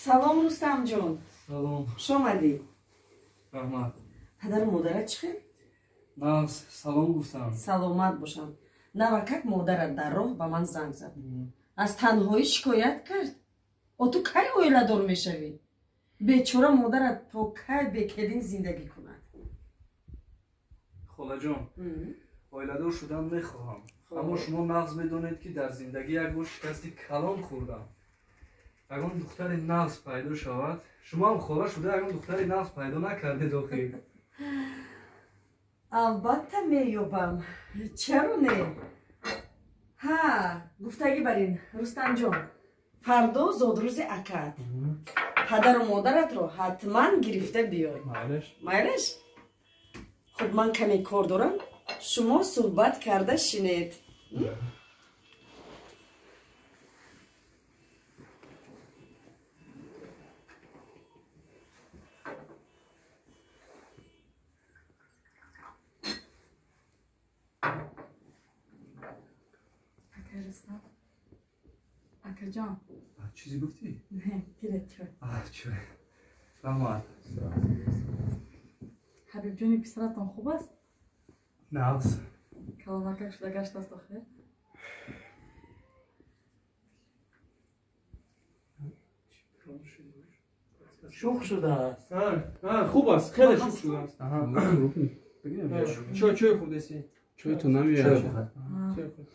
سلام رستم جون. سلام. خوش آمدی. رحمت. پدر و مادرت چخیر؟ نه سلام گفتم. سلامت باشن. نوکک مادرت در راه به من زنگ زد. از تنهایی شکایت کرد. و تو کی اویله دار میشوی؟ بیچاره مادرت تا کی بکلین زندگی کند؟ خاله جان اویله دار شدن میخواهم. اما شما نغز میدونید که در زندگی یک بار شکستی کلان خوردم. اگر دختری نغز پیدا شود شما هم خاله شده اگر دختری نغز پیدا نکردید آخه. البته مییابم. چرا نه؟ ها گفتگی برین رستم جان. فردا زادروز اکد. پدر و مادرت رو حتما گرفته بیار. میلش؟ خب من کمی کار دارم. شما صحبت کرده شنید. اکا جان چیزی گفتی؟ نه گیرت چای چای رحمت. حبیب جانی پسرتان خوب است؟ نغز کلامکک شده گشت است آخه؟ شوخ شده است. خوب است خیلی شوخ شده است. چای چای خود است. چای تو نمیاد. چای خود.